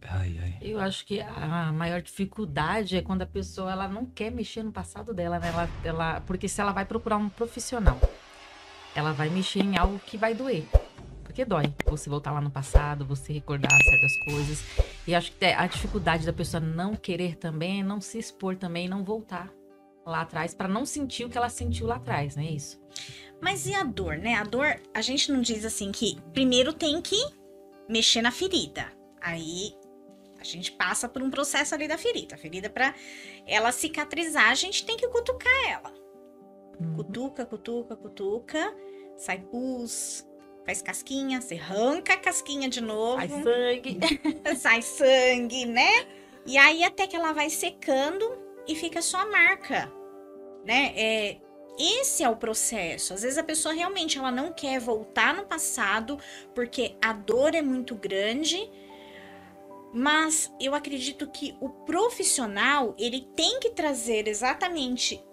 Ai, ai. Eu acho que a maior dificuldade é quando a pessoa ela não quer mexer no passado dela, né? Porque se ela vai procurar um profissional, ela vai mexer em algo que vai doer. Porque dói você voltar lá no passado, você recordar certas coisas. E acho que a dificuldade da pessoa não querer também é não se expor também, não voltar lá atrás, para não sentir o que ela sentiu lá atrás, não é isso? Mas e a dor, né? A dor, a gente não diz assim que primeiro tem que mexer na ferida. Aí a gente passa por um processo ali da ferida. A ferida, pra ela cicatrizar, a gente tem que cutucar ela. Cutuca, cutuca, cutuca. Sai pus, faz casquinha, você arranca a casquinha de novo. Sai sangue. Sai sangue, né? E aí até que ela vai secando e fica só a marca, né? Esse é o processo. Às vezes a pessoa realmente ela não quer voltar no passado porque a dor é muito grande, mas eu acredito que o profissional ele tem que trazer exatamente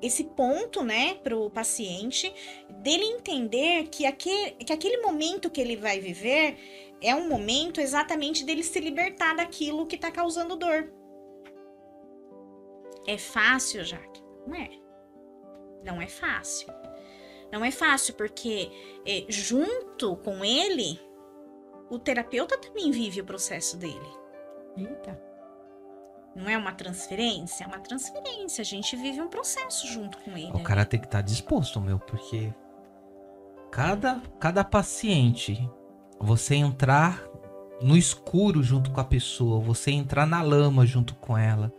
esse ponto, né, para o paciente, dele entender que aquele momento que ele vai viver é um momento exatamente dele se libertar daquilo que está causando dor. É fácil, Jaque? Não é. Não é fácil. Não é fácil porque junto com ele, o terapeuta também vive o processo dele. Eita. Não é uma transferência? É uma transferência. A gente vive um processo junto com ele. O cara tem que estar disposto, meu, porque cada paciente, você entrar no escuro junto com a pessoa, você entrar na lama junto com ela,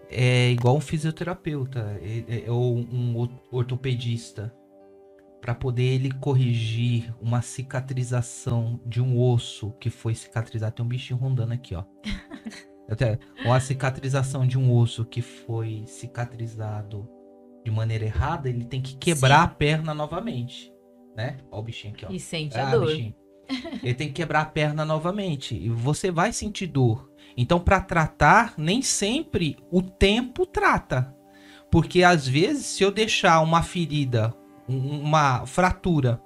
é igual um fisioterapeuta ou um ortopedista. Para poder ele corrigir uma cicatrização de um osso que foi cicatrizado. Tem um bichinho rondando aqui, ó. Uma cicatrização de um osso que foi cicatrizado de maneira errada, ele tem que quebrar a perna novamente, né? Ó o bichinho aqui, ó. E sente a dor. Bichinho. Ele tem que quebrar a perna novamente. E você vai sentir dor. Então, para tratar, nem sempre o tempo trata. Porque, às vezes, se eu deixar uma ferida, uma fratura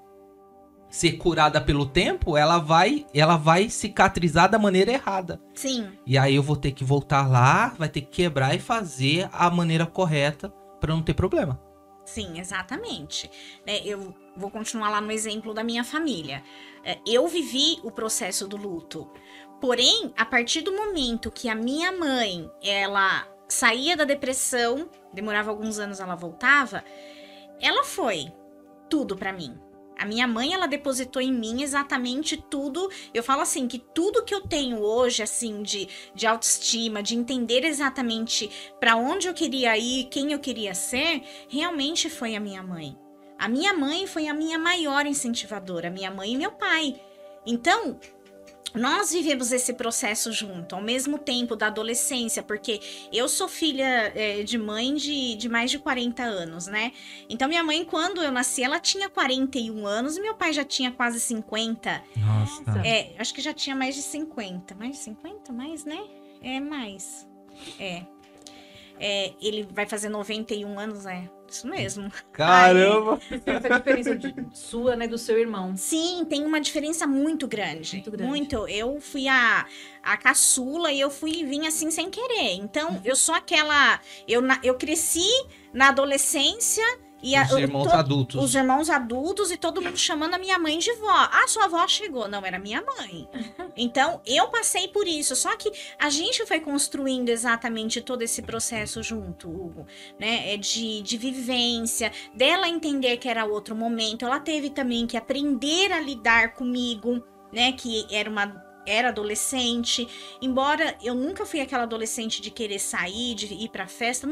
ser curada pelo tempo, ela vai cicatrizar da maneira errada. Sim. E aí eu vou ter que voltar lá, vai ter que quebrar e fazer a maneira correta para não ter problema. Sim, exatamente. Eu vou continuar lá no exemplo da minha família. Eu vivi o processo do luto. Porém, a partir do momento que a minha mãe, ela saía da depressão, demorava alguns anos, ela voltava, ela foi tudo pra mim. A minha mãe, ela depositou em mim exatamente tudo. Eu falo assim, que tudo que eu tenho hoje, assim, de autoestima, de entender exatamente pra onde eu queria ir, quem eu queria ser, realmente foi a minha mãe. A minha mãe foi a minha maior incentivadora, minha mãe e meu pai. Então, nós vivemos esse processo junto, ao mesmo tempo da adolescência, porque eu sou filha de mãe de mais de 40 anos, né? Então, minha mãe, quando eu nasci, ela tinha 41 anos e meu pai já tinha quase 50. Nossa. Acho que já tinha mais de 50. Mais de 50? Mais, né? Mais. Ele vai fazer 91 anos, isso mesmo. Caramba! Essa diferença sua, né, do seu irmão. Sim, tem uma diferença muito grande. Muito grande. Muito. Eu fui a caçula e eu vim assim sem querer. Então, eu sou aquela... Eu cresci na adolescência... E os irmãos adultos. Os irmãos adultos e todo mundo chamando a minha mãe de vó. Ah, sua avó chegou. Não, era minha mãe. Então, eu passei por isso. Só que a gente foi construindo exatamente todo esse processo junto, Hugo. Né? De vivência, dela entender que era outro momento. Ela teve também que aprender a lidar comigo, né? Que era adolescente, embora eu nunca fui aquela adolescente de querer sair, de ir pra festa,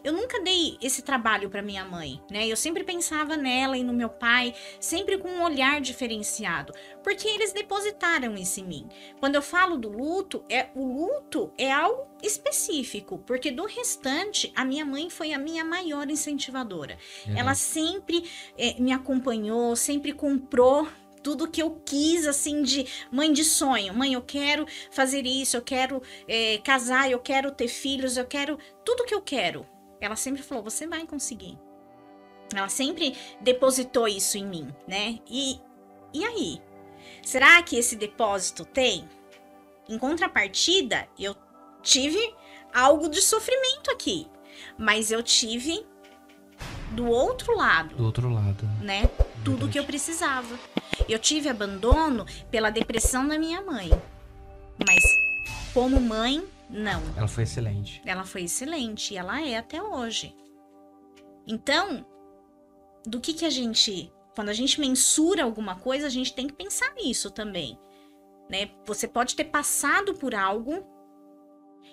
eu nunca dei esse trabalho pra minha mãe, né? Eu sempre pensava nela e no meu pai, sempre com um olhar diferenciado, porque eles depositaram isso em mim. Quando eu falo do luto, o luto é algo específico, porque do restante, a minha mãe foi a minha maior incentivadora. Ela sempre me acompanhou, sempre comprou tudo que eu quis, assim, de mãe de sonho. Mãe, eu quero fazer isso, eu quero casar, eu quero ter filhos, eu quero... Tudo que eu quero. Ela sempre falou, você vai conseguir. Ela sempre depositou isso em mim, né? E aí? Será que esse depósito tem? Em contrapartida, eu tive algo de sofrimento aqui. Mas eu tive do outro lado. Do outro lado. Né? Tudo que eu precisava. Eu tive abandono pela depressão da minha mãe. Mas como mãe, não. Ela foi excelente. Ela foi excelente e ela é até hoje. Então, do que a gente... Quando a gente mensura alguma coisa, a gente tem que pensar nisso também. Né? Você pode ter passado por algo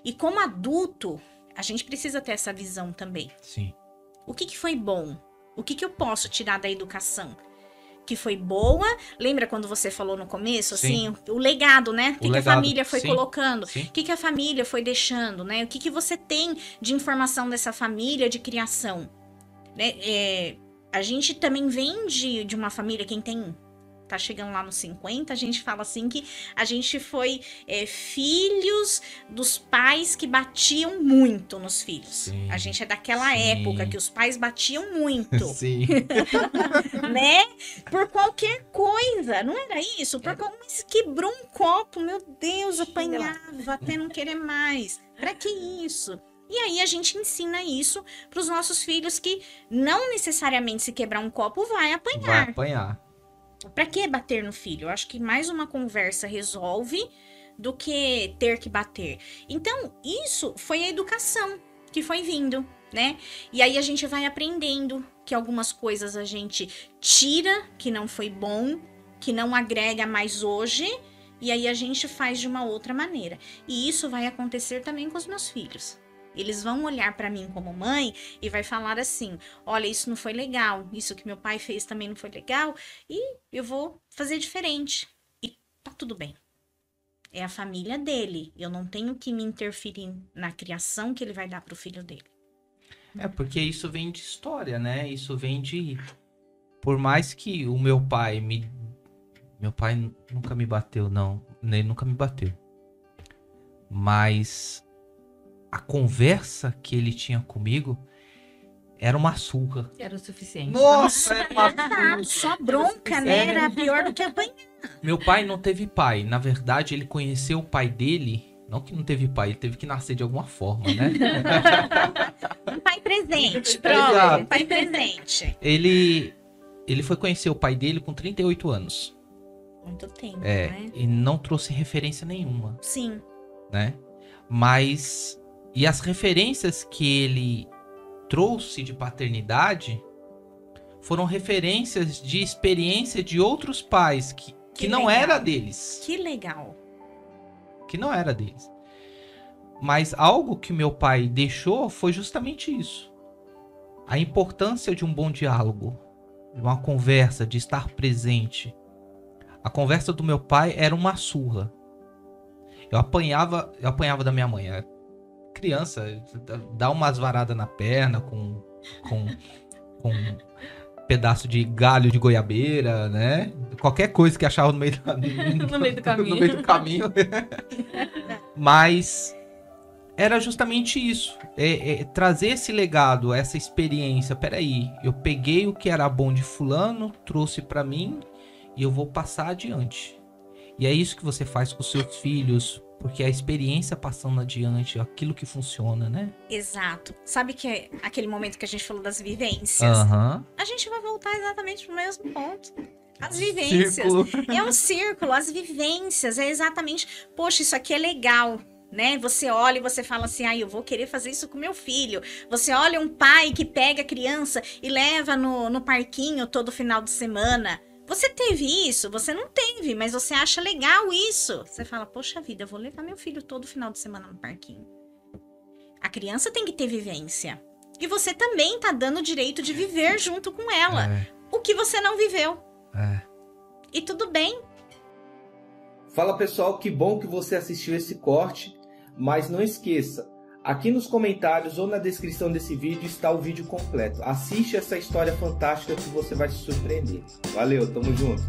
e como adulto, a gente precisa ter essa visão também. Sim. O que foi bom? O que eu posso tirar da educação? Que foi boa? Lembra quando você falou no começo, Sim. assim, o legado, né? O que a família foi sim, colocando? Sim. O que a família foi deixando, né? O que você tem de informação dessa família de criação? Né? A gente também vem de uma família, quem tá chegando lá nos 50, a gente fala assim que a gente foi filhos dos pais que batiam muito nos filhos. Sim, a gente é daquela sim. época que os pais batiam muito. Sim. Né? Por qualquer coisa, não era isso? Por mas quebrou um copo, meu Deus, apanhava até não querer mais. Pra que isso? E aí a gente ensina isso pros nossos filhos que não necessariamente se quebrar um copo vai apanhar. Vai apanhar. Pra que bater no filho? Eu acho que mais uma conversa resolve do que ter que bater. Então, isso foi a educação que foi vindo, né? E aí a gente vai aprendendo que algumas coisas a gente tira, que não foi bom, que não agrega mais hoje, e aí a gente faz de uma outra maneira. E isso vai acontecer também com os meus filhos. Eles vão olhar pra mim como mãe e vai falar assim, olha, isso não foi legal, isso que meu pai fez também não foi legal, e eu vou fazer diferente. E tá tudo bem. É a família dele. Eu não tenho que me interferir na criação que ele vai dar pro filho dele. Porque isso vem de história, né? Isso vem de... Por mais que o meu pai Meu pai nunca me bateu, não. Ele nunca me bateu. Mas... a conversa que ele tinha comigo era uma surra. Era o suficiente. Nossa, era uma surra. Só bronca, né? Era pior do que apanhar. Meu pai não teve pai. Na verdade, ele conheceu o pai dele. Não que não teve pai, ele teve que nascer de alguma forma, né? Um pai presente, Exato. pronto. Um pai presente. Ele foi conhecer o pai dele com 38 anos. Muito tempo, né? E não trouxe referência nenhuma, Sim. né? Mas... E as referências que ele trouxe de paternidade foram referências de experiência de outros pais que não era deles. Que legal. Que não era deles. Mas algo que meu pai deixou foi justamente isso. A importância de um bom diálogo, de uma conversa, de estar presente. A conversa do meu pai era uma surra. Eu apanhava da minha mãe. Criança, dá umas varadas na perna com um pedaço de galho de goiabeira, né? Qualquer coisa que achava no meio do caminho. No meio do caminho. Mas era justamente isso. Trazer esse legado, essa experiência. Peraí, eu peguei o que era bom de fulano, trouxe pra mim e eu vou passar adiante. E é isso que você faz com os seus filhos, porque a experiência passando adiante, aquilo que funciona, né? Exato. Sabe que é aquele momento que a gente falou das vivências? Aham. A gente vai voltar exatamente pro mesmo ponto. As vivências. Círculo. É um círculo, as vivências. É exatamente, poxa, isso aqui é legal, né? Você olha e você fala assim, eu vou querer fazer isso com meu filho. Você olha um pai que pega a criança e leva no parquinho todo final de semana. Você teve isso? Você não teve, mas você acha legal isso. Você fala, poxa vida, eu vou levar meu filho todo final de semana no parquinho. A criança tem que ter vivência. E você também tá dando o direito de viver junto com ela. O que você não viveu. E tudo bem. Fala pessoal, que bom que você assistiu esse corte. Mas não esqueça, aqui nos comentários ou na descrição desse vídeo está o vídeo completo. Assiste essa história fantástica que você vai se surpreender. Valeu, tamo junto!